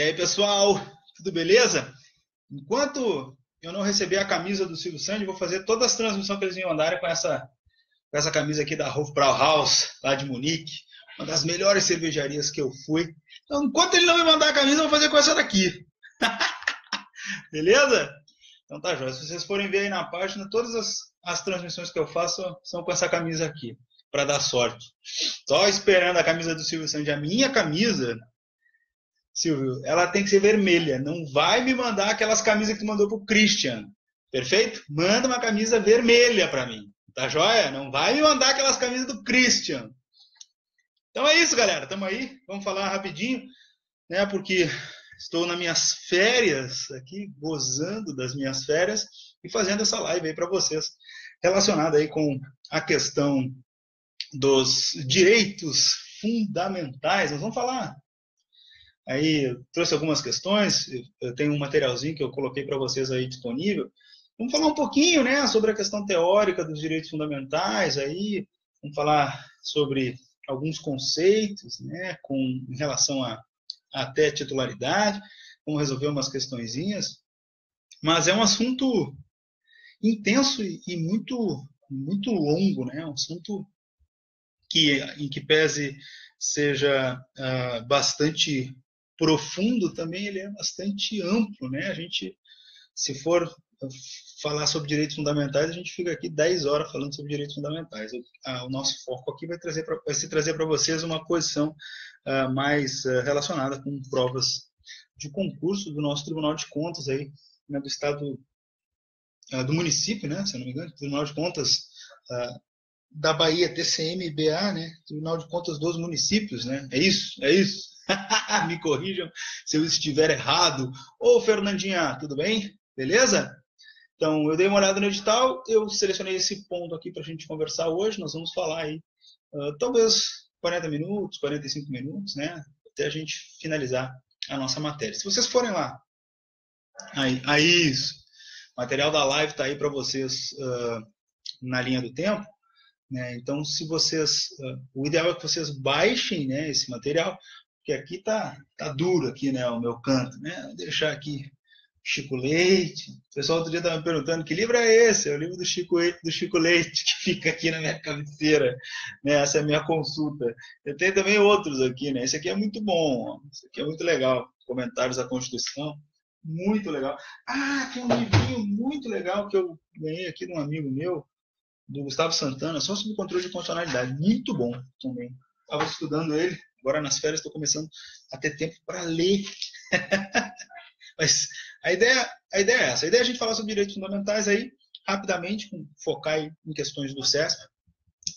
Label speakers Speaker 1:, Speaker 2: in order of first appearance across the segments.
Speaker 1: aí, pessoal, tudo beleza? Enquanto eu não receber a camisa do Silvio Santos, vou fazer todas as transmissões que eles me mandarem com essa camisa aqui da Hofbrauhaus, lá de Munique, uma das melhores cervejarias que eu fui. Então, enquanto ele não me mandar a camisa, eu vou fazer com essa daqui. Beleza? Então tá, jóia. Se vocês forem ver aí na página, todas as transmissões que eu faço são com essa camisa aqui, para dar sorte. Só esperando a camisa do Silvio Santos. A minha camisa, Silvio, ela tem que ser vermelha. Não vai me mandar aquelas camisas que tu mandou pro Christian. Perfeito? Manda uma camisa vermelha para mim. Tá joia? Não vai me mandar aquelas camisas do Christian. Então é isso, galera. Tamo aí. Vamos falar rapidinho, né? Porque estou nas minhas férias aqui, gozando das minhas férias e fazendo essa live aí para vocês, relacionada aí com a questão dos direitos fundamentais. Nós vamos falar aí, eu trouxe algumas questões, eu tenho um materialzinho que eu coloquei para vocês aí disponível. Vamos falar um pouquinho, né, sobre a questão teórica dos direitos fundamentais aí, vamos falar sobre alguns conceitos, né, em relação a até titularidade, vamos resolver umas questõezinhas, mas é um assunto intenso e muito longo, né, um assunto em que pese seja bastante profundo, também ele é bastante amplo, né? A gente, se for falar sobre direitos fundamentais, a gente fica aqui 10 horas falando sobre direitos fundamentais. O nosso foco aqui vai se trazer para vocês uma posição mais relacionada com provas de concurso do nosso Tribunal de Contas aí, né, do estado, do município, né, se eu não me engano, Tribunal de Contas da Bahia, TCM-BA, né, Tribunal de Contas dos Municípios, né, é isso. Me corrijam se eu estiver errado. Ô, Fernandinha, tudo bem? Beleza? Então, eu dei uma olhada no edital, eu selecionei esse ponto aqui para a gente conversar hoje. Nós vamos falar aí, talvez 40 minutos, 45 minutos, né? Até a gente finalizar a nossa matéria. Se vocês forem lá, aí isso. O material da live está aí para vocês na linha do tempo. Né? Então, se vocês, o ideal é que vocês baixem, né, esse material, porque aqui tá duro aqui, né, o meu canto, né? Vou deixar aqui Chico Leite. O pessoal outro dia estava me perguntando que livro é esse? É o livro do Chico Leite, que fica aqui na minha cabeceira, né? Essa é a minha consulta. Eu tenho também outros aqui, né? Esse aqui é muito bom, ó. Esse aqui é muito legal. Comentários da Constituição, muito legal. Tem um livrinho muito legal que eu ganhei aqui de um amigo meu, do Gustavo Santana, só sobre controle de constitucionalidade. Muito bom também. Estava estudando ele, agora nas férias estou começando a ter tempo para ler. Mas a ideia é essa. A ideia é a gente falar sobre direitos fundamentais aí, rapidamente, focar em questões do CESP,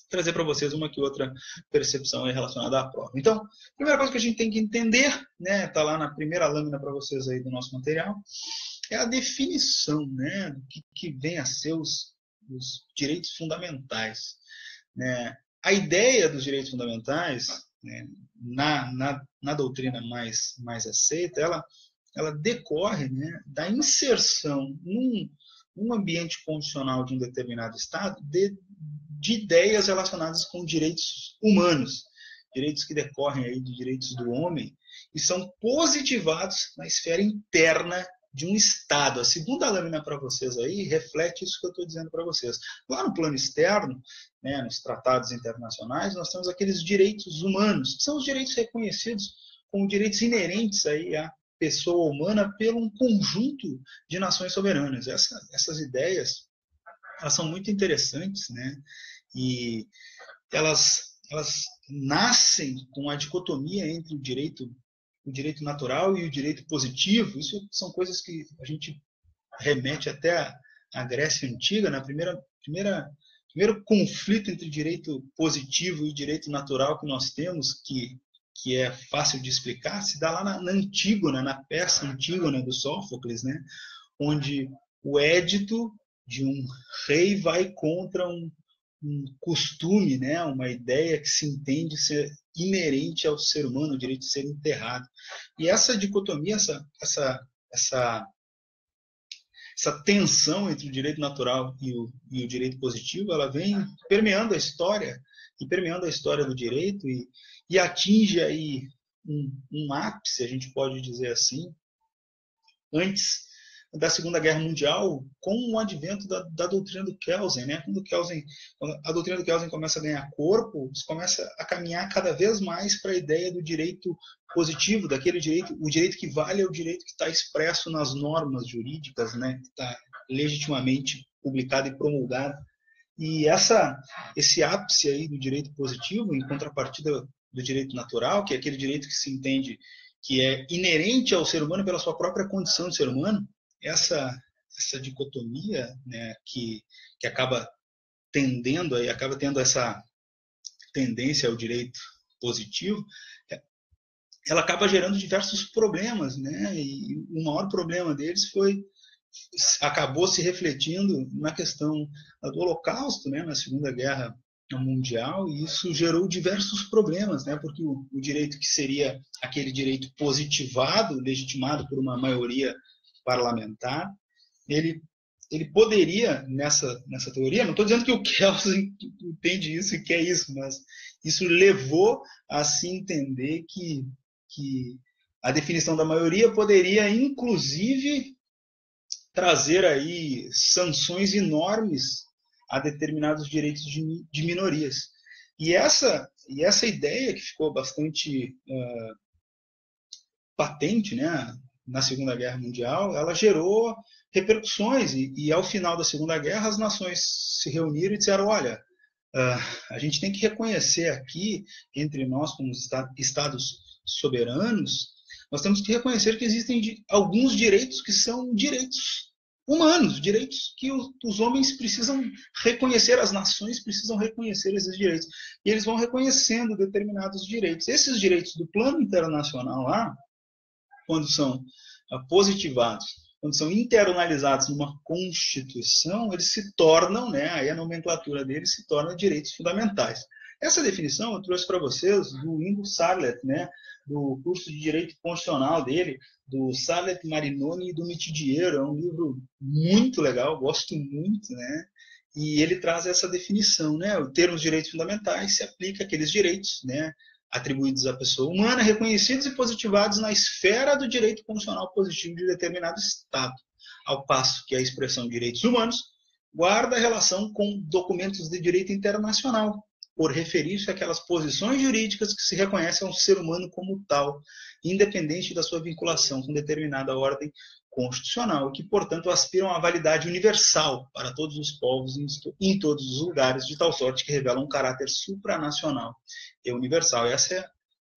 Speaker 1: trazer para vocês uma que outra percepção aí relacionada à prova. Então, a primeira coisa que a gente tem que entender, né, está lá na primeira lâmina para vocês aí do nosso material, é a definição, né, do que vem a ser os direitos fundamentais. Né? A ideia dos direitos fundamentais, né, na doutrina mais aceita, ela decorre, né, da inserção num ambiente constitucional de um determinado Estado de ideias relacionadas com direitos humanos, direitos que decorrem aí de direitos do homem e são positivados na esfera interna de um Estado. A segunda lâmina para vocês aí reflete isso que eu estou dizendo para vocês. Lá no plano externo, né, nos tratados internacionais, nós temos aqueles direitos humanos, que são os direitos reconhecidos como direitos inerentes aí à pessoa humana pelo um conjunto de nações soberanas. Essas ideias, elas são muito interessantes, né? E elas nascem com a dicotomia entre o direito natural e o direito positivo. Isso são coisas que a gente remete até à Grécia Antiga, na primeiro conflito entre direito positivo e direito natural que nós temos, que é fácil de explicar, se dá lá na Antígona, na peça Antígona do Sófocles, né? Onde o édito de um rei vai contra um costume, né? Uma ideia que se entende ser inerente ao ser humano, o direito de ser enterrado. E essa dicotomia, essa tensão entre o direito natural e o direito positivo, ela vem permeando a história do direito e atinge aí um ápice, a gente pode dizer assim, antes da Segunda Guerra Mundial, com o advento da doutrina do Kelsen, né? Quando a doutrina do Kelsen começa a ganhar corpo, você começa a caminhar cada vez mais para a ideia do direito positivo, daquele direito, o direito que vale é o direito que está expresso nas normas jurídicas, né? Que está legitimamente publicado e promulgado. E esse ápice aí do direito positivo, em contrapartida do direito natural, que é aquele direito que se entende que é inerente ao ser humano pela sua própria condição de ser humano, essa dicotomia, né, que acaba acaba tendo essa tendência ao direito positivo, ela acaba gerando diversos problemas, né? E o maior problema deles acabou se refletindo na questão do Holocausto, né, na Segunda Guerra Mundial, e isso gerou diversos problemas, né, porque o direito que seria aquele direito positivado, legitimado por uma maioria parlamentar, ele poderia, nessa teoria, não estou dizendo que o Kelsen entende isso e quer isso, mas isso levou a se entender que a definição da maioria poderia, inclusive, trazer aí sanções enormes a determinados direitos de minorias. E essa ideia que ficou bastante patente, né, na Segunda Guerra Mundial, ela gerou repercussões e ao final da Segunda Guerra as nações se reuniram e disseram, olha, a gente tem que reconhecer aqui, entre nós como estados soberanos, nós temos que reconhecer que existem alguns direitos que são direitos humanos, direitos que os homens precisam reconhecer, as nações precisam reconhecer esses direitos. E eles vão reconhecendo determinados direitos. Esses direitos do plano internacional lá, quando são positivados, quando são internalizados numa Constituição, eles se tornam, né, aí a nomenclatura deles se torna direitos fundamentais. Essa definição eu trouxe para vocês do Ingo Sarlet, né, do curso de Direito Constitucional dele, do Sarlet Marinoni e do Mitidiero. É um livro muito legal, gosto muito, né? E ele traz essa definição, né? O termo direitos fundamentais se aplica àqueles direitos, né, atribuídos à pessoa humana, reconhecidos e positivados na esfera do direito constitucional positivo de determinado Estado, ao passo que a expressão direitos humanos guarda relação com documentos de direito internacional, por referir-se àquelas posições jurídicas que se reconhecem ao ser humano como tal, independente da sua vinculação com determinada ordem constitucional, e que, portanto, aspiram à validade universal para todos os povos em todos os lugares, de tal sorte que revelam um caráter supranacional e universal. Essa é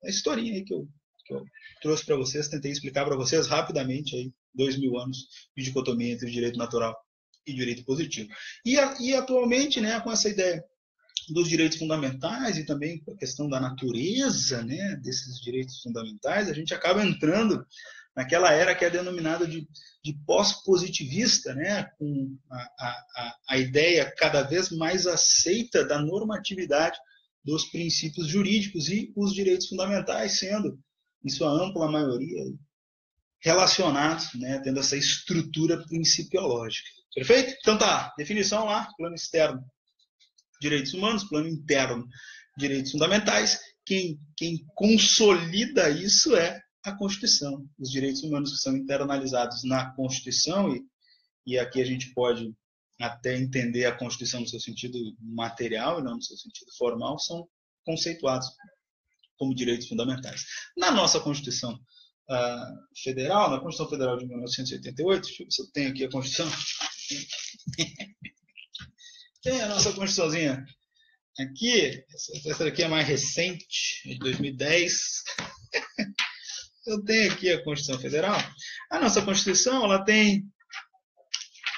Speaker 1: a historinha aí que eu trouxe para vocês, tentei explicar para vocês rapidamente, aí, 2000 anos de dicotomia entre direito natural e direito positivo. E atualmente, né, com essa ideia dos direitos fundamentais e também a questão da natureza, né, desses direitos fundamentais, a gente acaba entrando naquela era que é denominada de pós-positivista, né, com a ideia cada vez mais aceita da normatividade dos princípios jurídicos e os direitos fundamentais sendo, em sua ampla maioria, relacionados, né, tendo essa estrutura principiológica. Perfeito? Então tá, definição lá, plano externo, direitos humanos, plano interno, direitos fundamentais. Quem consolida isso é a Constituição. Os direitos humanos que são internalizados na Constituição, e aqui a gente pode até entender a Constituição no seu sentido material e não no seu sentido formal, são conceituados como direitos fundamentais. Na nossa Constituição Federal, na Constituição Federal de 1988, deixa eu ver se eu tenho aqui a Constituição. Tem a nossa Constituiçãozinha aqui, essa daqui é mais recente, de 2010. Eu tenho aqui a Constituição Federal. A nossa Constituição, ela tem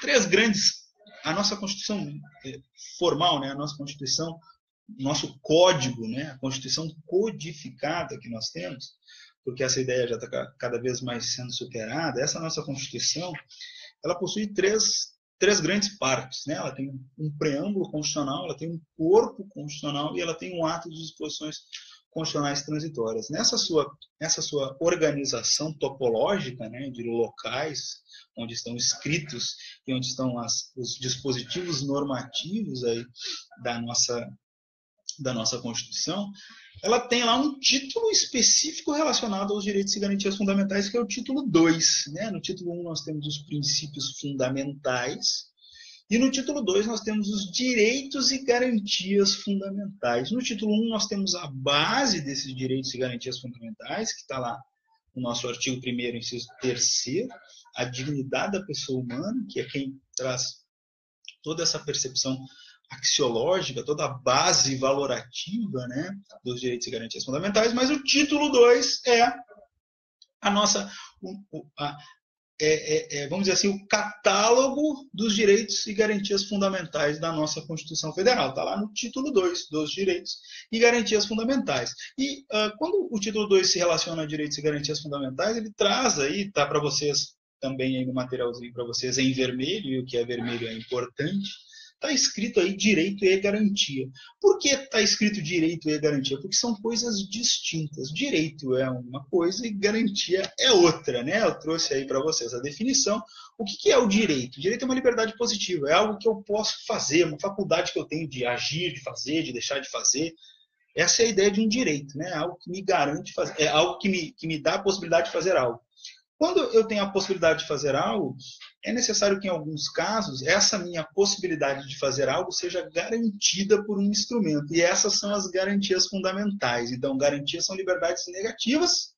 Speaker 1: três grandes... A nossa Constituição formal, né, a nossa Constituição, nosso código, né, a Constituição codificada que nós temos, porque essa ideia já está cada vez mais sendo superada, essa nossa Constituição, ela possui três grandes partes, né? Ela tem um preâmbulo constitucional, ela tem um corpo constitucional e ela tem um ato de disposições constitucionais transitórias. Nessa sua organização topológica, né, de locais onde estão escritos e onde estão os dispositivos normativos aí da da nossa Constituição, ela tem lá um título específico relacionado aos direitos e garantias fundamentais, que é o título 2. Né? No título 1 nós temos os princípios fundamentais, e no título 2 nós temos os direitos e garantias fundamentais. No título 1 nós temos a base desses direitos e garantias fundamentais, que está lá no nosso artigo 1º, inciso 3º, a dignidade da pessoa humana, que é quem traz toda essa percepção axiológica, toda a base valorativa, né, dos direitos e garantias fundamentais, mas o título 2 é a nossa, vamos dizer assim, o catálogo dos direitos e garantias fundamentais da nossa Constituição Federal. Está lá no título 2 dos direitos e garantias fundamentais. E quando o título 2 se relaciona a direitos e garantias fundamentais, ele traz aí, está para vocês também aí no materialzinho para vocês em vermelho, e o que é vermelho é importante, está escrito aí direito e garantia. Por que está escrito direito e garantia? Porque são coisas distintas. Direito é uma coisa e garantia é outra, né? Eu trouxe aí para vocês a definição. O que é o direito? O direito é uma liberdade positiva, é algo que eu posso fazer, uma faculdade que eu tenho de agir, de fazer, de deixar de fazer. Essa é a ideia de um direito, né? Algo que me garante fazer, é algo que me dá a possibilidade de fazer algo. Quando eu tenho a possibilidade de fazer algo, é necessário que, em alguns casos, essa minha possibilidade de fazer algo seja garantida por um instrumento. E essas são as garantias fundamentais. Então, garantias são liberdades negativas,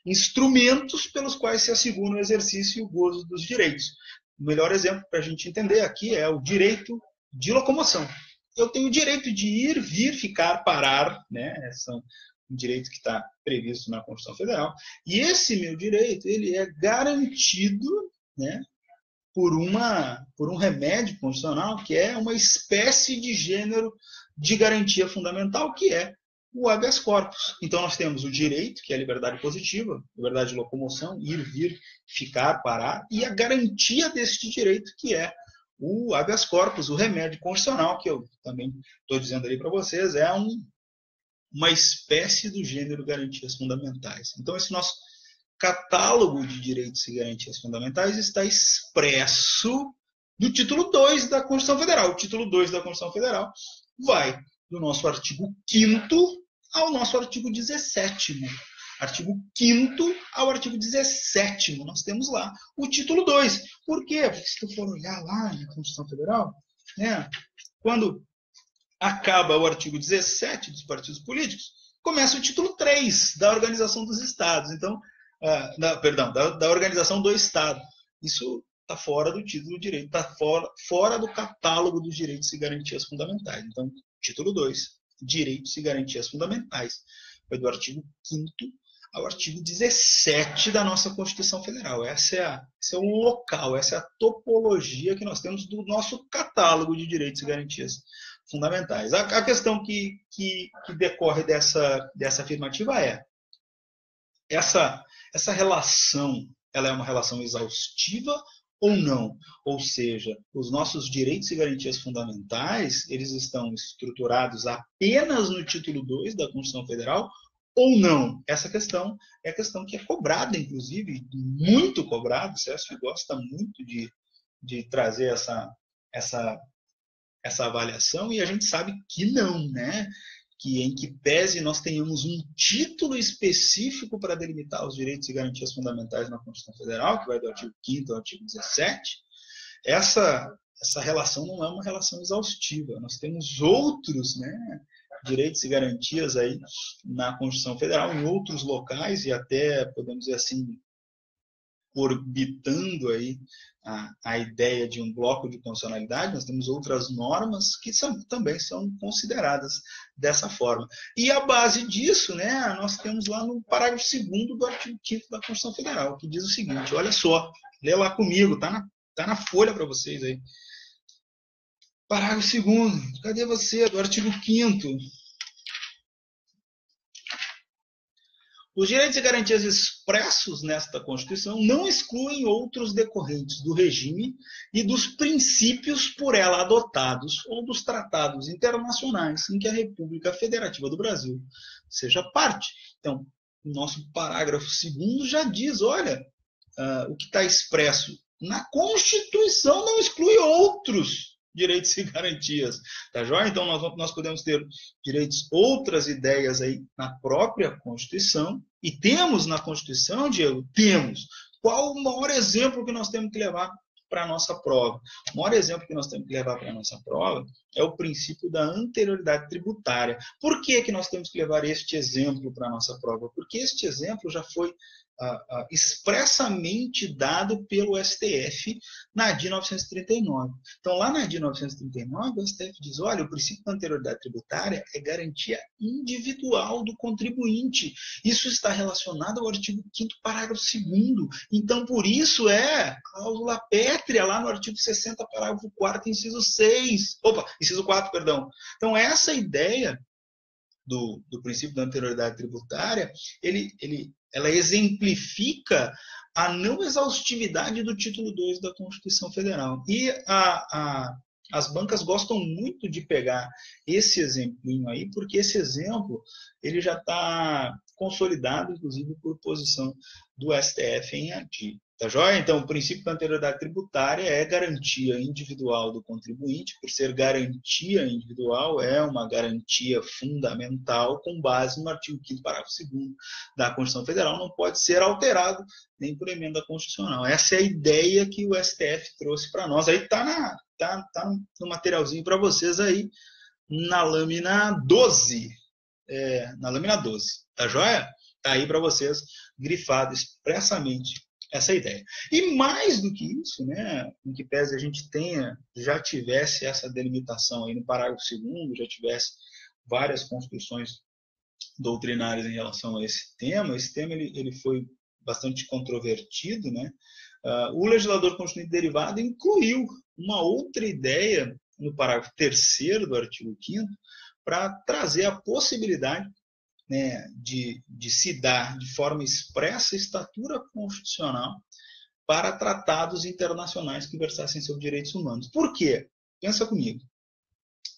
Speaker 1: instrumentos pelos quais se assegura o exercício e o gozo dos direitos. O melhor exemplo para a gente entender aqui é o direito de locomoção. Eu tenho o direito de ir, vir, ficar, parar, né? São um direito que está previsto na Constituição Federal. E esse meu direito ele é garantido, né, por um remédio constitucional que é uma espécie de gênero de garantia fundamental, que é o habeas corpus. Então nós temos o direito, que é a liberdade positiva, liberdade de locomoção, ir, vir, ficar, parar, e a garantia deste direito, que é o habeas corpus, o remédio constitucional, que eu também estou dizendo ali para vocês, é uma espécie do gênero garantias fundamentais. Então, esse nosso catálogo de direitos e garantias fundamentais está expresso no título 2 da Constituição Federal. O título 2 da Constituição Federal vai do nosso artigo 5º ao nosso artigo 17º. Artigo 5º ao artigo 17º. Nós temos lá o título 2. Por quê? Porque se tu for olhar lá na Constituição Federal, né, quando acaba o artigo 17 dos partidos políticos, começa o título 3 da Organização dos Estados. Então, da Organização do Estado. Isso está fora do título de direito, está fora do catálogo dos direitos e garantias fundamentais. Então, título 2, direitos e garantias fundamentais, foi do artigo 5º ao artigo 17 da nossa Constituição Federal. Esse é o local, essa é a topologia que nós temos do nosso catálogo de direitos e garantias fundamentais. A questão que decorre dessa afirmativa é essa relação, ela é uma relação exaustiva ou não? Ou seja, os nossos direitos e garantias fundamentais, eles estão estruturados apenas no título 2 da Constituição Federal ou não? Essa questão é a questão que é cobrada, inclusive, muito cobrada. O CESF gosta muito de trazer essa avaliação, e a gente sabe que não, né? Que em que pese nós tenhamos um título específico para delimitar os direitos e garantias fundamentais na Constituição Federal, que vai do artigo 5º ao artigo 17, essa relação não é uma relação exaustiva. Nós temos outros, né, direitos e garantias aí na Constituição Federal, em outros locais, e até, podemos dizer assim, orbitando aí a ideia de um bloco de constitucionalidade, nós temos outras normas que também são consideradas dessa forma. E a base disso, né, nós temos lá no parágrafo 2º do artigo 5º da Constituição Federal, que diz o seguinte, olha só, lê lá comigo, tá na folha para vocês aí. Parágrafo 2º, cadê você? Do artigo 5º. Os direitos e garantias expressos nesta Constituição não excluem outros decorrentes do regime e dos princípios por ela adotados ou dos tratados internacionais em que a República Federativa do Brasil seja parte. Então, o nosso parágrafo 2º já diz, olha, o que está expresso na Constituição não exclui outros direitos e garantias, tá joia? Então nós podemos ter direitos, outras ideias aí na própria Constituição, e temos na Constituição, Diego, temos. Qual o maior exemplo que nós temos que levar para a nossa prova? O maior exemplo que nós temos que levar para a nossa prova é o princípio da anterioridade tributária. Por que que nós temos que levar este exemplo para a nossa prova? Porque este exemplo já foi expressamente dado pelo STF na DI 939. Então, lá na DI 939, o STF diz, olha, o princípio da anterioridade tributária é garantia individual do contribuinte. Isso está relacionado ao artigo 5º, parágrafo 2º. Então, por isso é cláusula pétrea lá no artigo 60, parágrafo 4º, inciso 6. Opa, inciso 4, perdão. Então, essa ideia do princípio da anterioridade tributária, ela exemplifica a não exaustividade do título 2 da Constituição Federal. E as bancas gostam muito de pegar esse exemplinho aí, porque esse exemplo ele já está consolidado, inclusive, por posição do STF em ADI. Tá joia? Então, o princípio da anterioridade tributária é garantia individual do contribuinte. Por ser garantia individual, é uma garantia fundamental com base no artigo 5º, parágrafo 2º da Constituição Federal. Não pode ser alterado nem por emenda constitucional. Essa é a ideia que o STF trouxe para nós. Aí está no materialzinho para vocês aí, na lâmina 12. Na lâmina 12. Tá joia? Está aí para vocês, grifado expressamente essa ideia. E mais do que isso, né, em que pese a gente já tivesse essa delimitação aí no parágrafo 2º, já tivesse várias construções doutrinárias em relação a esse tema ele foi bastante controvertido, né? O legislador constituinte derivado incluiu uma outra ideia no parágrafo 3º do artigo 5º para trazer a possibilidade, né, de se dar de forma expressa estatura constitucional para tratados internacionais que versassem sobre direitos humanos. Por quê? Pensa comigo.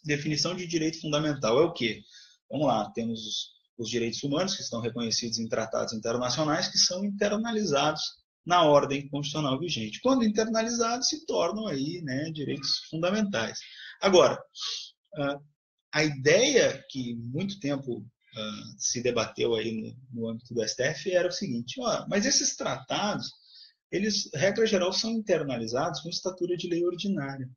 Speaker 1: Definição de direito fundamental é o quê? Vamos lá, temos os direitos humanos que estão reconhecidos em tratados internacionais que são internalizados na ordem constitucional vigente. Quando internalizados, se tornam aí, né, direitos fundamentais. Agora, a ideia que muito tempo se debateu aí no âmbito do STF era o seguinte, mas esses tratados, eles, regra geral, são internalizados com estatura de lei ordinária.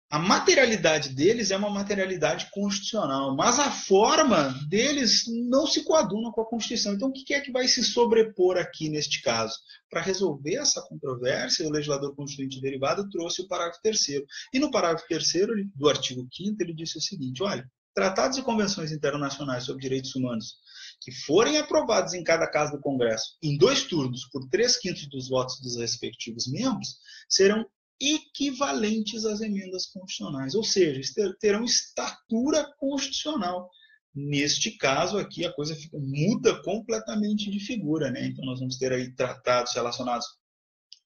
Speaker 1: A materialidade deles é uma materialidade constitucional, mas a forma deles não se coaduna com a Constituição. Então, o que é que vai se sobrepor aqui neste caso? Para resolver essa controvérsia, o legislador constituinte derivado trouxe o parágrafo 3º. E no parágrafo 3º do artigo 5º, ele disse o seguinte, olha, tratados e convenções internacionais sobre direitos humanos que forem aprovados em cada casa do Congresso em 2 turnos por 3/5 dos votos dos respectivos membros, serão equivalentes às emendas constitucionais, ou seja, terão estatura constitucional. Neste caso aqui a coisa muda completamente de figura, né? Então nós vamos ter aí tratados relacionados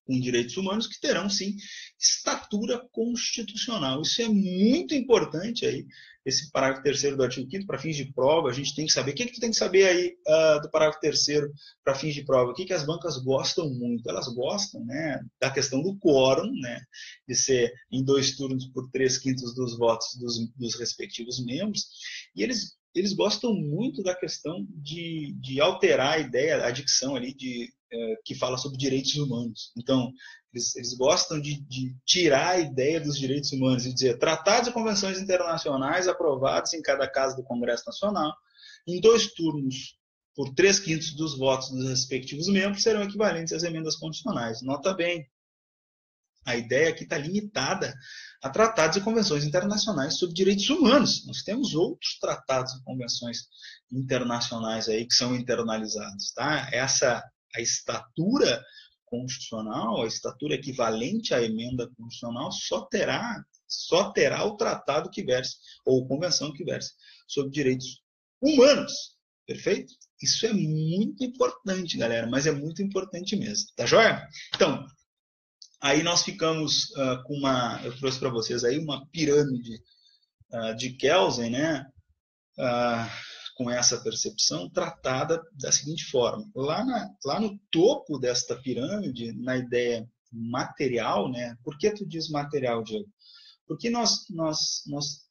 Speaker 1: com direitos humanos que terão sim estatura constitucional. Isso é muito importante aí, esse parágrafo 3º do artigo 5º, para fins de prova, a gente tem que saber. O que tu tem que saber aí do parágrafo 3º para fins de prova? O que as bancas gostam muito? Elas gostam, né, da questão do quórum, né, de ser em 2 turnos por 3/5 dos votos dos respectivos membros, e eles gostam muito da questão de alterar a ideia, a dicção ali que fala sobre direitos humanos. Então, eles gostam de tirar a ideia dos direitos humanos e dizer tratados e convenções internacionais aprovados em cada casa do Congresso Nacional, em 2 turnos por 3/5 dos votos dos respectivos membros, serão equivalentes às emendas constitucionais. Nota bem, a ideia aqui está limitada a tratados e convenções internacionais sobre direitos humanos. Nós temos outros tratados e convenções internacionais aí que são internalizados, tá? A estatura constitucional, a estatura equivalente à emenda constitucional só terá o tratado que verse, ou convenção que verse, sobre direitos humanos. Perfeito? Isso é muito importante, galera, mas é muito importante mesmo. Tá joia? Então, aí nós ficamos com eu trouxe para vocês aí uma pirâmide de Kelsen, né? Com essa percepção tratada da seguinte forma. Lá no topo desta pirâmide, na ideia material, né? Por que tu diz material, Diego? Porque nós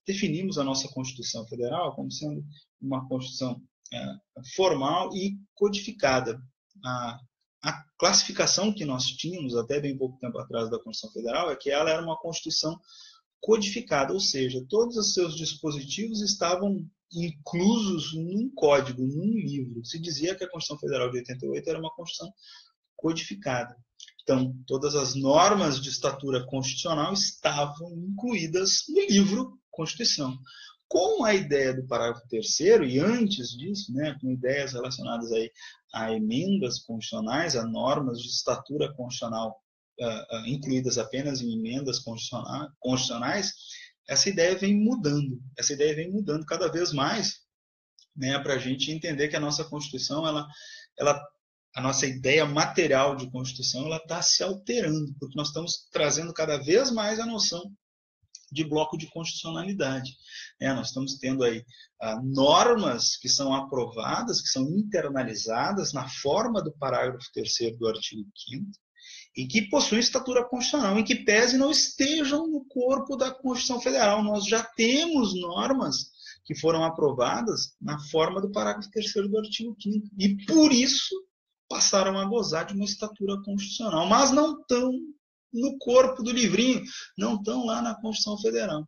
Speaker 1: definimos a nossa Constituição Federal como sendo uma Constituição formal e codificada. A classificação que nós tínhamos até bem pouco tempo atrás da Constituição Federal é que ela era uma Constituição codificada, ou seja, todos os seus dispositivos estavam inclusos num código, num livro. Se dizia que a Constituição Federal de 88 era uma Constituição codificada. Então, todas as normas de estatura constitucional estavam incluídas no livro Constituição. Com a ideia do parágrafo 3º, e antes disso, com ideias relacionadas aí a emendas constitucionais, a normas de estatura constitucional incluídas apenas em emendas constitucionais, essa ideia vem mudando. Essa ideia vem mudando cada vez mais, para a gente entender que a nossa Constituição, a nossa ideia material de Constituição, ela está se alterando, porque nós estamos trazendo cada vez mais a noção de bloco de constitucionalidade. Nós estamos tendo aí normas que são aprovadas, que são internalizadas na forma do parágrafo 3º do artigo 5º, e que possuem estatura constitucional, em que pese não estejam no corpo da Constituição Federal. Nós já temos normas que foram aprovadas na forma do parágrafo 3º do artigo 5º, e por isso passaram a gozar de uma estatura constitucional, mas não estão no corpo do livrinho, não estão lá na Constituição Federal.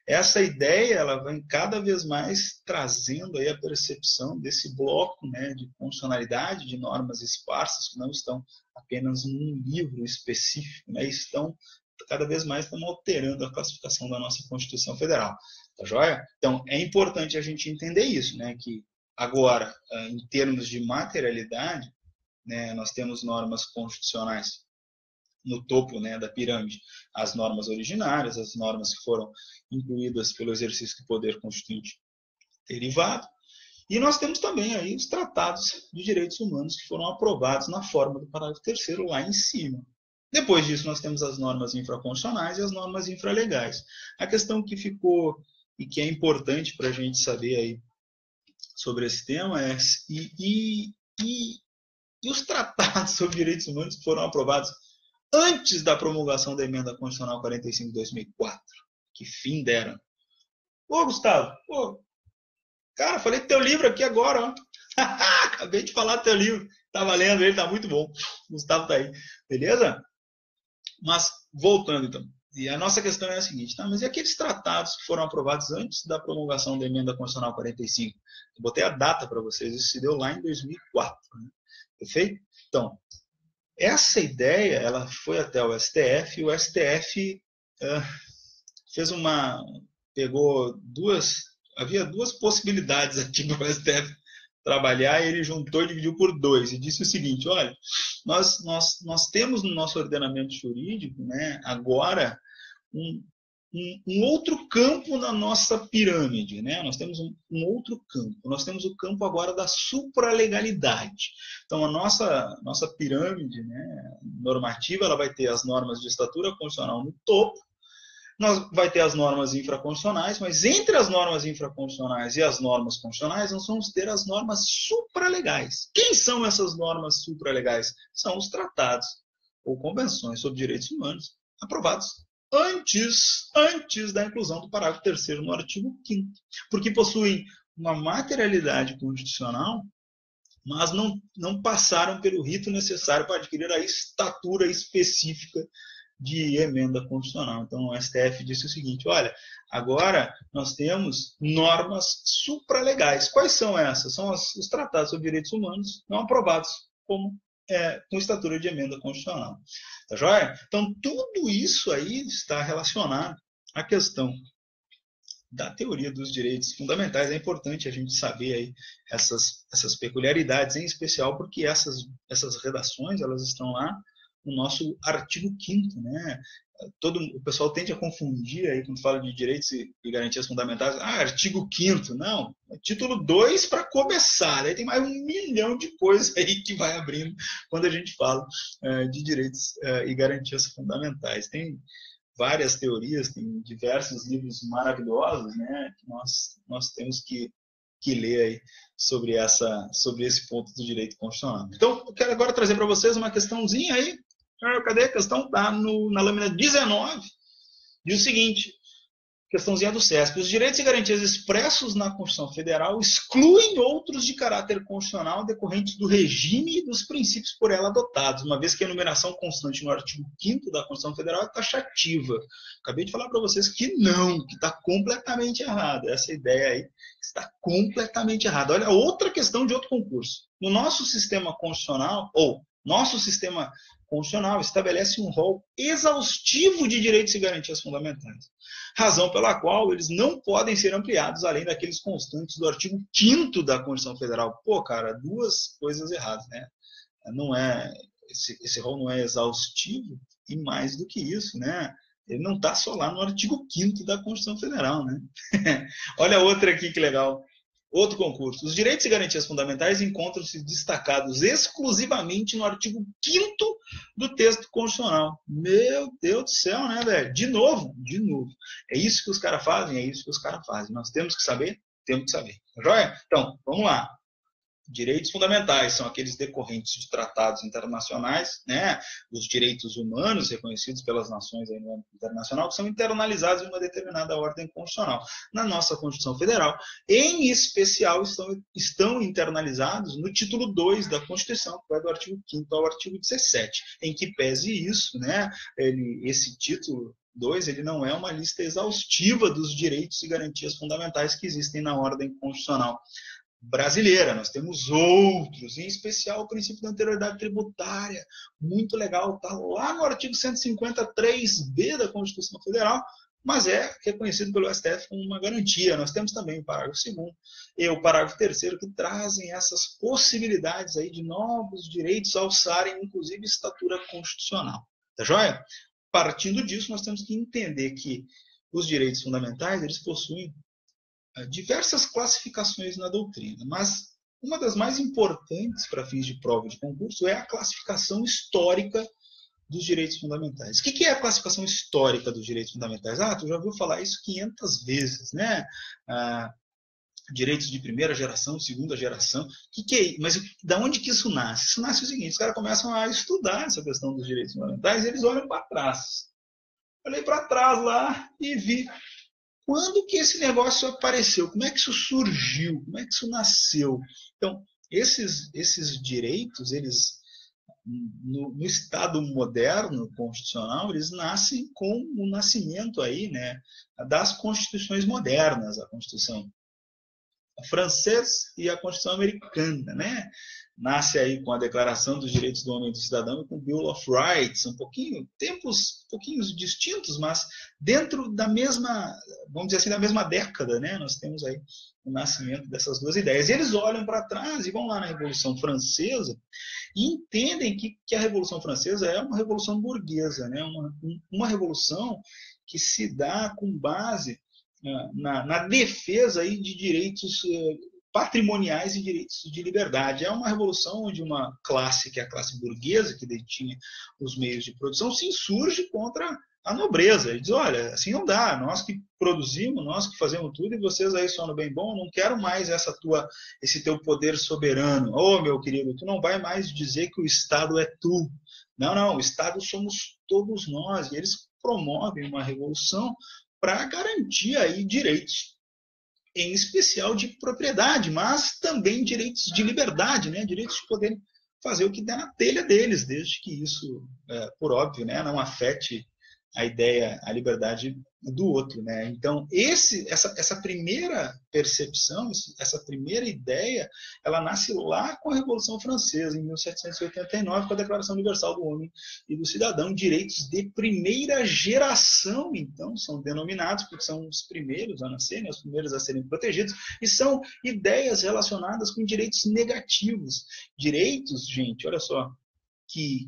Speaker 1: Essa ideia ela vem cada vez mais trazendo aí a percepção desse bloco de constitucionalidade, de normas esparsas que não estão apenas num livro específico, estão cada vez mais alterando a classificação da nossa Constituição Federal. Tá joia? Então, é importante a gente entender isso, que agora, em termos de materialidade, nós temos normas constitucionais no topo da pirâmide, as normas originárias, as normas que foram incluídas pelo exercício do poder constituinte derivado, e nós temos também aí os tratados de direitos humanos que foram aprovados na forma do parágrafo 3º lá em cima. Depois disso, nós temos as normas infraconstitucionais e as normas infralegais. A questão que ficou e que é importante para a gente saber aí sobre esse tema é e os tratados sobre direitos humanos que foram aprovados antes da promulgação da Emenda Constitucional 45 de 2004. Que fim deram. Ô, Gustavo, cara, falei do teu livro aqui agora, ó. Acabei de falar do teu livro. Estava lendo ele, tá muito bom. O Gustavo tá aí. Beleza? Mas, voltando então. E a nossa questão é a seguinte, mas e aqueles tratados que foram aprovados antes da promulgação da Emenda Constitucional 45? Eu botei a data para vocês, isso se deu lá em 2004. Perfeito? Então, essa ideia ela foi até o STF, e o STF havia duas possibilidades aqui para o STF trabalhar, e ele juntou e dividiu por 2, e disse o seguinte, olha, nós temos no nosso ordenamento jurídico, agora um outro campo na nossa pirâmide, nós temos um outro campo, nós temos o campo agora da supralegalidade. Então, a nossa pirâmide normativa, ela vai ter as normas de estatura constitucional no topo, vai ter as normas infraconstitucionais, mas entre as normas infraconstitucionais e as normas constitucionais, nós vamos ter as normas supralegais. Quem são essas normas supralegais? São os tratados ou convenções sobre direitos humanos aprovados antes da inclusão do parágrafo 3º no artigo 5º, porque possuem uma materialidade constitucional, mas não passaram pelo rito necessário para adquirir a estatura específica de emenda constitucional. Então, o STF disse o seguinte, olha, agora nós temos normas supralegais. Quais são essas? São os tratados sobre direitos humanos não aprovados com estatura de emenda constitucional. Tá joia? Então, tudo isso aí está relacionado à questão da teoria dos direitos fundamentais. É importante a gente saber aí essas peculiaridades, em especial porque essas redações elas estão lá no nosso artigo 5º, o pessoal tende a confundir aí quando fala de direitos e garantias fundamentais, artigo 5º, não, é título 2 para começar, aí tem mais 1 milhão de coisas aí que vai abrindo quando a gente fala de direitos e garantias fundamentais. Tem várias teorias, tem diversos livros maravilhosos, que nós temos que ler aí sobre esse ponto do direito constitucional. Então, eu quero agora trazer para vocês uma questãozinha aí. Cadê a questão? Está na lâmina 19. Diz o seguinte, Questãozinha do CESP. Os direitos e garantias expressos na Constituição Federal excluem outros de caráter constitucional decorrentes do regime e dos princípios por ela adotados, uma vez que a enumeração constante no artigo 5º da Constituição Federal é taxativa. Acabei de falar para vocês que não, que está completamente errado. Essa ideia aí está completamente errada. Olha, outra questão de outro concurso. No nosso sistema constitucional, nosso sistema constitucional estabelece um rol exaustivo de direitos e garantias fundamentais, razão pela qual eles não podem ser ampliados além daqueles constantes do artigo 5º da Constituição Federal. Pô, cara, duas coisas erradas, né? Não é, esse rol não é exaustivo e mais do que isso, né? Ele não está só lá no artigo 5º da Constituição Federal, né? Olha outra aqui que legal. Outro concurso. Os direitos e garantias fundamentais encontram-se destacados exclusivamente no artigo 5º do texto constitucional. Meu Deus do céu, né, velho? De novo. É isso que os caras fazem, Nós temos que saber? Temos que saber. Tá joia? Então, vamos lá. Direitos fundamentais são aqueles decorrentes de tratados internacionais, né? Os direitos humanos reconhecidos pelas nações aí no âmbito internacional, que são internalizados em uma determinada ordem constitucional. Na nossa Constituição Federal, em especial, estão internalizados no título 2 da Constituição, que vai do artigo 5º ao artigo 17, em que pese isso, né? Esse título 2, ele não é uma lista exaustiva dos direitos e garantias fundamentais que existem na ordem constitucional brasileira. Nós temos outros, em especial o princípio da anterioridade tributária, muito legal, está lá no artigo 153b da Constituição Federal, mas é reconhecido pelo STF como uma garantia. Nós temos também o parágrafo 2º e o parágrafo 3º que trazem essas possibilidades aí de novos direitos alçarem, inclusive, estatura constitucional. Tá joia? Partindo disso, nós temos que entender que os direitos fundamentais, eles possuem diversas classificações na doutrina, mas uma das mais importantes para fins de prova de concurso é a classificação histórica dos direitos fundamentais. O que é a classificação histórica dos direitos fundamentais? Tu já ouviu falar isso 500 vezes, né? Direitos de primeira geração, segunda geração. Mas da onde que isso nasce? Isso nasce o seguinte: os caras começam a estudar essa questão dos direitos fundamentais e eles olham para trás. Olhei para trás lá e vi quando que esse negócio apareceu, como é que isso surgiu, como é que isso nasceu. Então, esses direitos, eles no Estado moderno constitucional, eles nascem com o nascimento aí, né, das constituições modernas, a Constituição francesa e a Constituição americana, né? Nasce aí com a Declaração dos Direitos do Homem e do Cidadão e com o Bill of Rights, tempos distintos, mas dentro da mesma, vamos dizer assim, da mesma década, né? Nós temos aí o nascimento dessas duas ideias. E eles olham para trás e vão lá na Revolução Francesa e entendem que a Revolução Francesa é uma revolução burguesa, né? Uma revolução que se dá com base na defesa aí de direitos patrimoniais e direitos de liberdade. É uma revolução onde uma classe, que é a classe burguesa, que detinha os meios de produção, se insurge contra a nobreza. Ele diz: olha, assim não dá, nós que produzimos, nós que fazemos tudo, e vocês aí só no bem bom, não quero mais esse teu poder soberano. Meu querido, tu não vai mais dizer que o Estado é tu. Não, o Estado somos todos nós. E eles promovem uma revolução para garantir aí direitos, em especial de propriedade, mas também direitos de liberdade, né? Direitos de poderem fazer o que der na telha deles, desde que isso, por óbvio, né, não afete a ideia, a liberdade do outro, né? Então, essa primeira percepção, essa primeira ideia, ela nasce lá com a Revolução Francesa, em 1789, com a Declaração Universal do Homem e do Cidadão. Direitos de primeira geração, então, são denominados, porque são os primeiros a nascerem, os primeiros a serem protegidos, e são ideias relacionadas com direitos negativos. Direitos, gente, olha só, que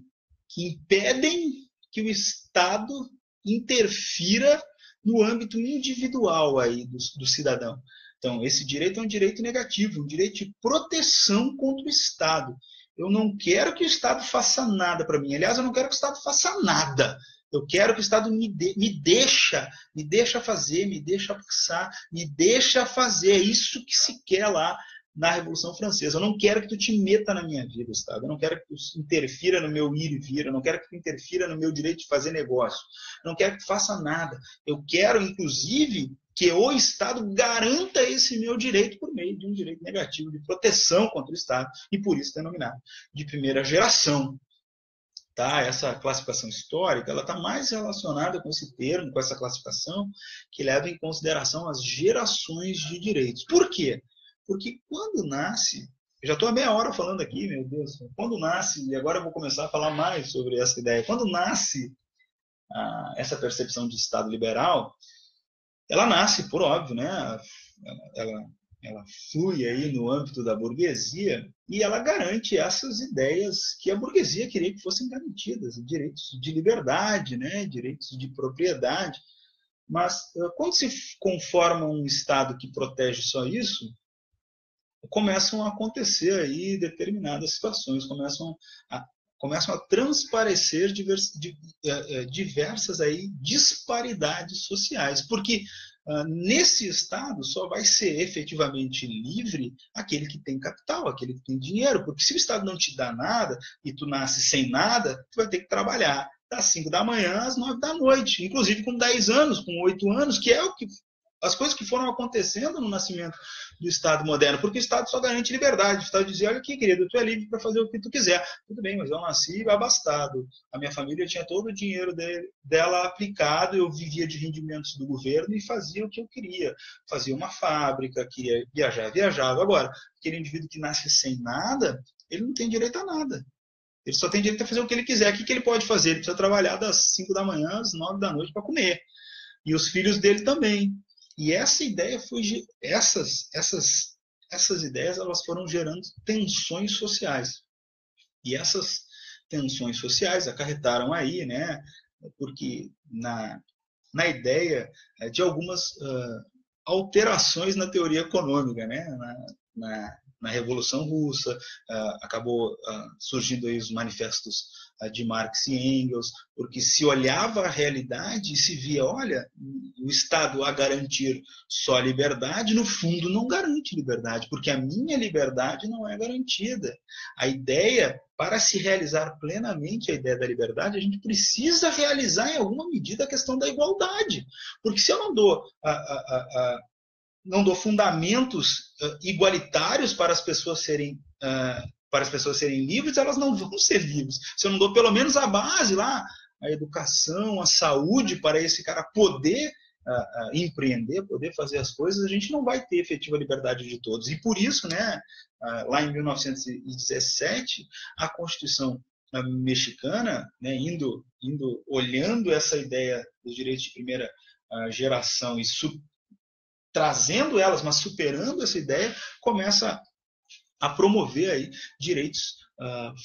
Speaker 1: impedem que o Estado interfira no âmbito individual aí do cidadão. Então, esse direito é um direito negativo, um direito de proteção contra o Estado. Eu não quero que o Estado faça nada para mim. Aliás, eu não quero que o Estado faça nada. Eu quero que o Estado me deixa fazer, me deixa passar, me deixa fazer. É isso que se quer lá na Revolução Francesa. Eu não quero que tu te meta na minha vida, Estado. Eu não quero que tu interfira no meu ir e vir. Eu não quero que tu interfira no meu direito de fazer negócio. Eu não quero que tu faça nada. Eu quero, inclusive, que o Estado garanta esse meu direito por meio de um direito negativo de proteção contra o Estado, e por isso denominado de primeira geração. Tá? Essa classificação histórica está mais relacionada com esse termo, com essa classificação, que leva em consideração as gerações de direitos. Por quê? Porque quando nasce, eu já estou há meia hora falando aqui, meu Deus, quando nasce, e agora eu vou começar a falar mais sobre essa ideia, quando nasce essa percepção de Estado liberal, ela nasce, por óbvio, né? Ela flui aí no âmbito da burguesia e ela garante essas ideias que a burguesia queria que fossem garantidas, direitos de liberdade, né? Direitos de propriedade. Mas quando se conforma um Estado que protege só isso, começam a acontecer aí determinadas situações, começam a transparecer diversas aí disparidades sociais, porque nesse Estado só vai ser efetivamente livre aquele que tem capital, aquele que tem dinheiro, porque se o Estado não te dá nada e tu nasce sem nada, tu vai ter que trabalhar das 5 da manhã às 9 da noite, inclusive com 10 anos, com 8 anos, que é o que as coisas que foram acontecendo no nascimento do Estado moderno, porque o Estado só garante liberdade. O Estado dizia, olha aqui, querido, tu é livre para fazer o que tu quiser. Tudo bem, mas eu nasci abastado. A minha família tinha todo o dinheiro dela aplicado, eu vivia de rendimentos do governo e fazia o que eu queria. Fazia uma fábrica, queria viajar, viajava. Agora, aquele indivíduo que nasce sem nada, ele não tem direito a nada. Ele só tem direito a fazer o que ele quiser. O que ele pode fazer? Ele precisa trabalhar das 5 da manhã às 9 da noite para comer. E os filhos dele também. E essa ideia essas ideias elas foram gerando tensões sociais. E essas tensões sociais acarretaram aí, né, porque na ideia de algumas alterações na teoria econômica, né, na Revolução Russa, acabou surgindo aí os manifestos de Marx e Engels, porque se olhava a realidade e se via, olha, o Estado a garantir só a liberdade, no fundo não garante liberdade, porque a minha liberdade não é garantida. A ideia, para se realizar plenamente a ideia da liberdade, a gente precisa realizar em alguma medida a questão da igualdade, porque se eu não dou fundamentos igualitários para as pessoas serem livres, elas não vão ser livres. Se eu não dou pelo menos a base lá, a educação, a saúde, para esse cara poder empreender, poder fazer as coisas, a gente não vai ter efetiva liberdade de todos. E por isso, né, lá em 1917, a Constituição mexicana, né, olhando essa ideia dos direitos de primeira geração e trazendo elas, mas superando essa ideia, começa a promover aí direitos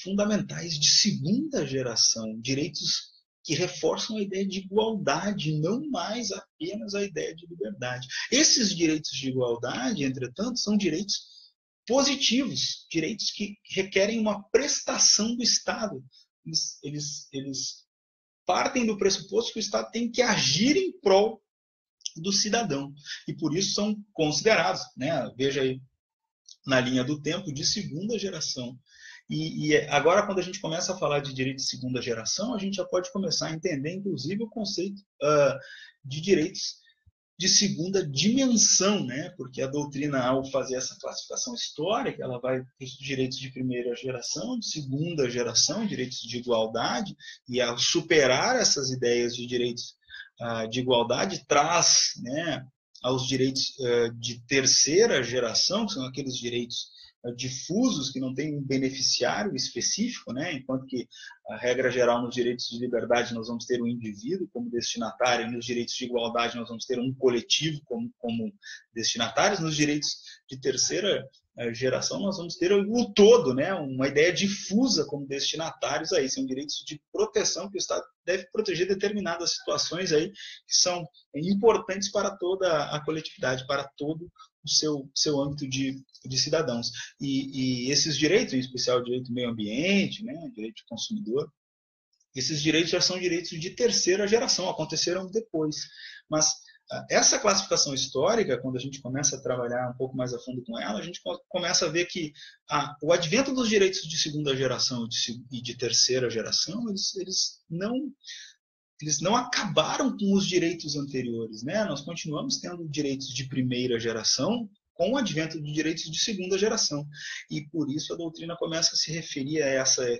Speaker 1: fundamentais de segunda geração, direitos que reforçam a ideia de igualdade, não mais apenas a ideia de liberdade. Esses direitos de igualdade, entretanto, são direitos positivos, direitos que requerem uma prestação do Estado. Eles partem do pressuposto que o Estado tem que agir em prol do cidadão, e por isso são considerados, né, veja aí, na linha do tempo, de segunda geração. E agora, quando a gente começa a falar de direito de segunda geração, a gente já pode começar a entender, inclusive, o conceito de direitos de segunda dimensão, né? Porque a doutrina, ao fazer essa classificação histórica, ela vai para os direitos de primeira geração, de segunda geração, direitos de igualdade, e ao superar essas ideias de direitos de igualdade, traz, né, aos direitos de terceira geração, que são aqueles direitos difusos, que não têm um beneficiário específico, né? Enquanto que a regra geral nos direitos de liberdade nós vamos ter um indivíduo como destinatário, e nos direitos de igualdade nós vamos ter um coletivo como destinatários, nos direitos de terceira geração nós vamos ter o todo, né? Uma ideia difusa como destinatários, aí são direitos de proteção que o Estado deve proteger determinadas situações aí que são importantes para toda a coletividade, para todo o seu âmbito de cidadãos. E esses direitos, em especial o direito do meio ambiente, né, direito do consumidor, esses direitos já são direitos de terceira geração, aconteceram depois. Mas essa classificação histórica, quando a gente começa a trabalhar um pouco mais a fundo com ela, a gente começa a ver que o advento dos direitos de segunda geração e de terceira geração, eles não acabaram com os direitos anteriores, né? Nós continuamos tendo direitos de primeira geração com o advento de direitos de segunda geração. E por isso a doutrina começa a se referir a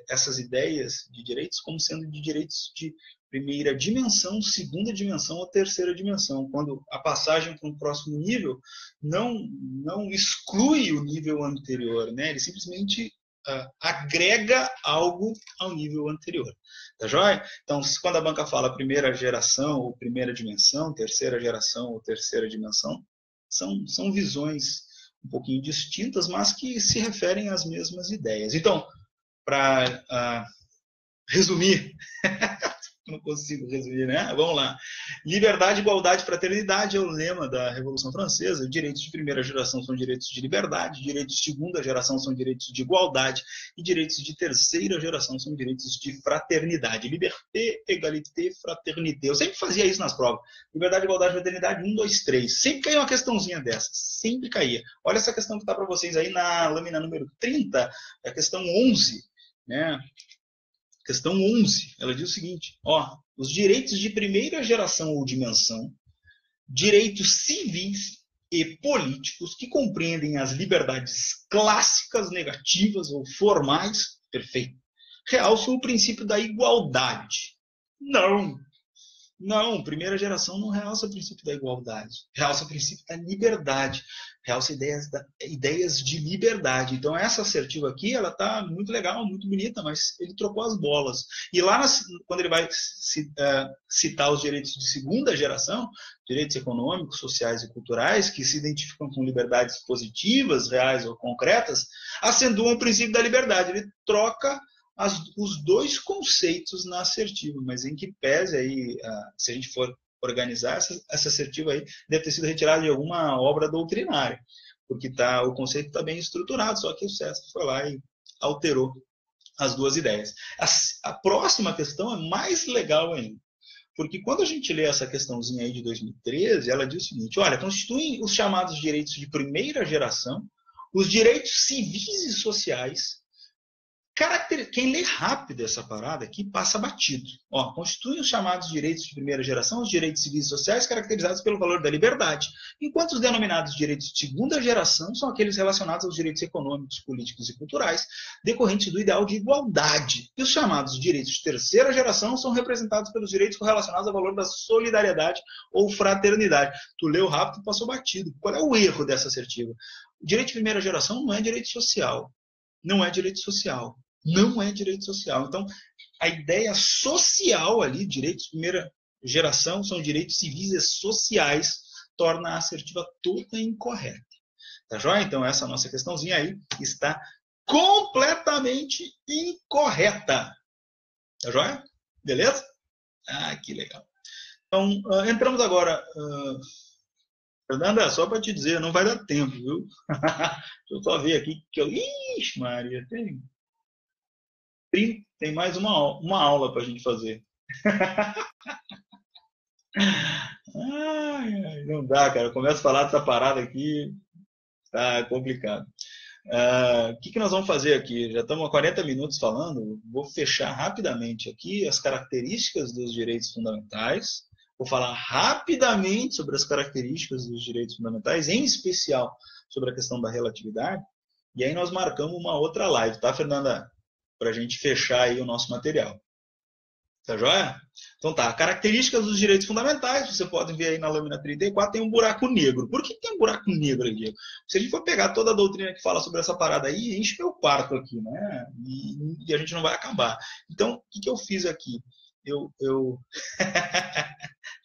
Speaker 1: essas ideias de direitos como sendo de direitos de primeira dimensão, segunda dimensão ou terceira dimensão, quando a passagem para um próximo nível não exclui o nível anterior, né? Ele simplesmente agrega algo ao nível anterior. Tá joia? Então, quando a banca fala primeira geração ou primeira dimensão, terceira geração ou terceira dimensão, são visões um pouquinho distintas, mas que se referem às mesmas ideias. Então, para resumir, não consigo resumir, né? Vamos lá. Liberdade, igualdade, fraternidade é o lema da Revolução Francesa. Direitos de primeira geração são direitos de liberdade, direitos de segunda geração são direitos de igualdade e direitos de terceira geração são direitos de fraternidade. Liberté, égalité, fraternité. Eu sempre fazia isso nas provas. Liberdade, igualdade, fraternidade, 1, 2, 3. Sempre caía uma questãozinha dessa. Sempre caía. Olha essa questão que está para vocês aí na lâmina número 30, é a questão 11, né? Questão 11, ela diz o seguinte, os direitos de primeira geração ou dimensão, direitos civis e políticos que compreendem as liberdades clássicas, negativas ou formais, perfeito, realçam o princípio da igualdade. Não, primeira geração não realça o princípio da igualdade, realça o princípio da liberdade, realça ideias de liberdade. Então essa assertiva aqui, ela está muito legal, muito bonita, mas ele trocou as bolas. E lá, quando ele vai citar os direitos de segunda geração, direitos econômicos, sociais e culturais, que se identificam com liberdades positivas, reais ou concretas, acentuam o princípio da liberdade. Ele troca os dois conceitos na assertiva, mas em que pese aí, se a gente for organizar, essa assertiva aí deve ter sido retirada de alguma obra doutrinária, porque o conceito está bem estruturado, só que o César foi lá e alterou as duas ideias. A próxima questão é mais legal ainda, porque quando a gente lê essa questãozinha aí de 2013, ela diz o seguinte, olha, constituem os chamados direitos de primeira geração, os direitos civis e sociais. Quem lê rápido essa parada aqui passa batido. Constituem os chamados direitos de primeira geração os direitos civis e sociais caracterizados pelo valor da liberdade, enquanto os denominados direitos de segunda geração são aqueles relacionados aos direitos econômicos, políticos e culturais, decorrentes do ideal de igualdade. E os chamados direitos de terceira geração são representados pelos direitos correlacionados ao valor da solidariedade ou fraternidade. Tu leu rápido e passou batido. Qual é o erro dessa assertiva? O direito de primeira geração não é direito social. Não é direito social. Não é direito social. Então, a ideia social ali, direitos de primeira geração, são direitos civis e sociais, torna a assertiva toda incorreta. Tá joia? Então, essa nossa questãozinha aí está completamente incorreta. Tá joia? Beleza? Que legal. Então, entramos agora... Fernanda, só para te dizer, não vai dar tempo, viu? Deixa eu só ver aqui que Ixi, Maria, tem mais uma aula para a gente fazer. Não dá, cara. Começo a falar dessa parada aqui, tá complicado. O que nós vamos fazer aqui? Já estamos há 40 minutos falando. Vou fechar rapidamente aqui as características dos direitos fundamentais. Vou falar rapidamente sobre as características dos direitos fundamentais, em especial sobre a questão da relatividade. E aí nós marcamos uma outra live, tá, Fernanda? Para a gente fechar aí o nosso material. Tá joia? Então tá, características dos direitos fundamentais, você pode ver aí na lâmina 34, tem um buraco negro. Por que tem um buraco negro aqui? Se a gente for pegar toda a doutrina que fala sobre essa parada aí, enche meu quarto aqui, né? E a gente não vai acabar. Então, o que eu fiz aqui?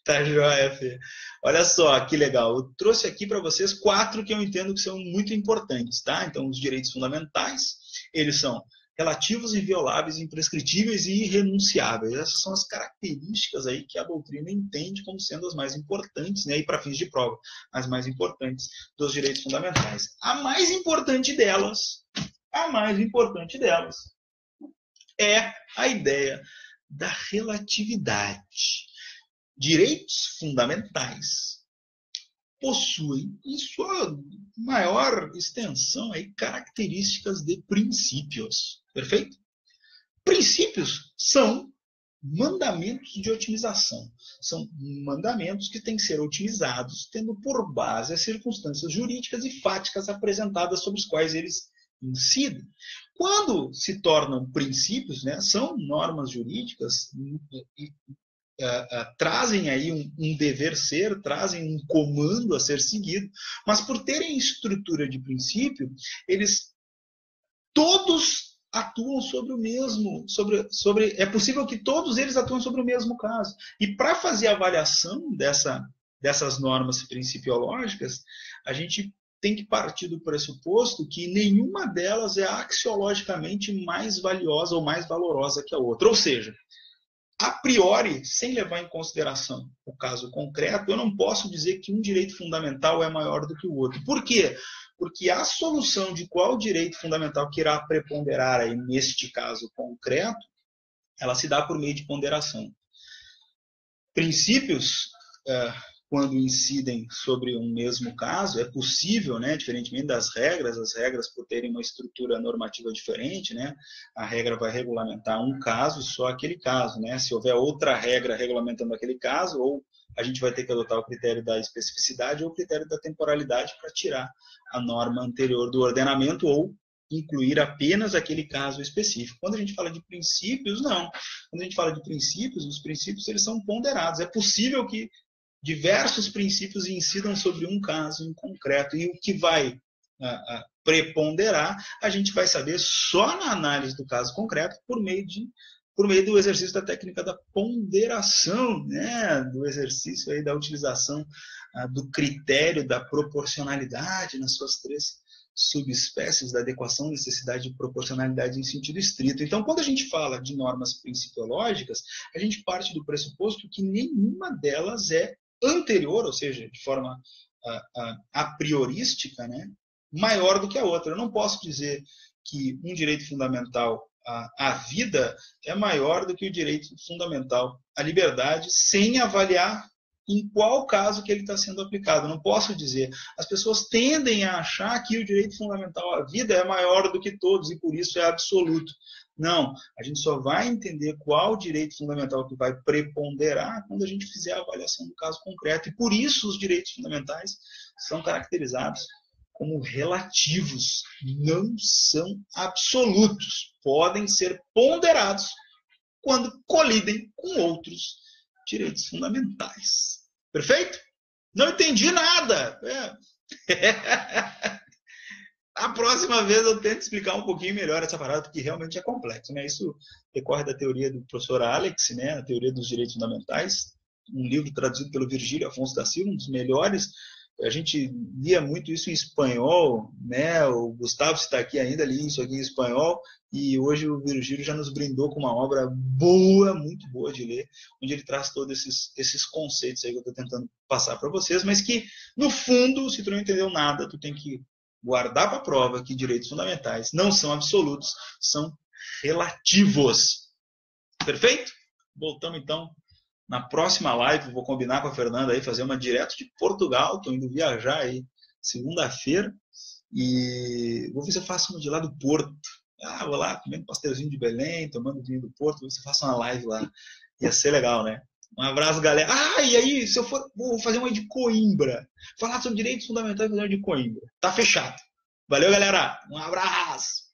Speaker 1: Tá joia, Fê. Olha só, que legal. Eu trouxe aqui para vocês 4 que eu entendo que são muito importantes, tá? Então, os direitos fundamentais, eles são relativos, invioláveis, imprescritíveis e irrenunciáveis. Essas são as características aí que a doutrina entende como sendo as mais importantes, né, e para fins de prova, as mais importantes dos direitos fundamentais. A mais importante delas é a ideia da relatividade. Direitos fundamentais possuem, em sua maior extensão, aí, características de princípios. Perfeito? Princípios são mandamentos de otimização. São mandamentos que têm que ser otimizados, tendo por base as circunstâncias jurídicas e fáticas apresentadas sobre as quais eles incidem. Quando se tornam princípios, né, são normas jurídicas e trazem aí um dever ser, trazem um comando a ser seguido, mas por terem estrutura de princípio, eles todos atuam sobre o mesmo, é possível que todos eles atuem sobre o mesmo caso. E para fazer a avaliação dessas normas principiológicas, a gente tem que partir do pressuposto que nenhuma delas é axiologicamente mais valiosa ou mais valorosa que a outra. Ou seja, a priori, sem levar em consideração o caso concreto, eu não posso dizer que um direito fundamental é maior do que o outro. Por quê? Porque a solução de qual direito fundamental que irá preponderar aí neste caso concreto, ela se dá por meio de ponderação. Princípios, quando incidem sobre um mesmo caso, é possível, né, diferentemente das regras, as regras por terem uma estrutura normativa diferente, né, a regra vai regulamentar um caso, só aquele caso, né, se houver outra regra regulamentando aquele caso, ou a gente vai ter que adotar o critério da especificidade ou o critério da temporalidade para tirar a norma anterior do ordenamento ou incluir apenas aquele caso específico. Quando a gente fala de princípios, não. Quando a gente fala de princípios, os princípios eles são ponderados. É possível que diversos princípios incidam sobre um caso em concreto. E o que vai preponderar, a gente vai saber só na análise do caso concreto por meio do exercício da técnica da ponderação, né? Do exercício aí da utilização do critério da proporcionalidade nas suas três subespécies, da adequação, necessidade e proporcionalidade em sentido estrito. Então, quando a gente fala de normas principiológicas, a gente parte do pressuposto que nenhuma delas é anterior, ou seja, de forma a priorística, né, maior do que a outra. Eu não posso dizer que um direito fundamental à vida é maior do que o direito fundamental à liberdade, sem avaliar em qual caso que ele está sendo aplicado. Eu não posso dizer. As pessoas tendem a achar que o direito fundamental à vida é maior do que todos e por isso é absoluto. Não, a gente só vai entender qual direito fundamental que vai preponderar quando a gente fizer a avaliação do caso concreto. E por isso os direitos fundamentais são caracterizados como relativos, não são absolutos. Podem ser ponderados quando colidem com outros direitos fundamentais. Perfeito? Não entendi nada. A próxima vez eu tento explicar um pouquinho melhor essa parada, porque realmente é complexo, né? Isso decorre da teoria do professor Alex, né? A teoria dos direitos fundamentais, um livro traduzido pelo Virgílio Afonso da Silva, um dos melhores. A gente lia muito isso em espanhol, né? O Gustavo está aqui ainda, li isso aqui em espanhol, e hoje o Virgílio já nos brindou com uma obra boa, muito boa de ler, onde ele traz todos esses conceitos aí que eu estou tentando passar para vocês, mas que, no fundo, se tu não entendeu nada, tu tem que guardar para a prova que direitos fundamentais não são absolutos, são relativos. Perfeito? Voltamos, então, na próxima live. Vou combinar com a Fernanda aí, fazer uma direto de Portugal. Estou indo viajar aí segunda-feira e vou ver se eu faço uma de lá do Porto. Vou lá comendo pastelzinho de Belém, tomando vinho do Porto, vou ver se eu faço uma live lá. Ia ser legal, né? Um abraço, galera. E aí, se eu for, vou fazer uma de Coimbra. Falar sobre direitos fundamentais e fazer uma de Coimbra. Tá fechado. Valeu, galera. Um abraço.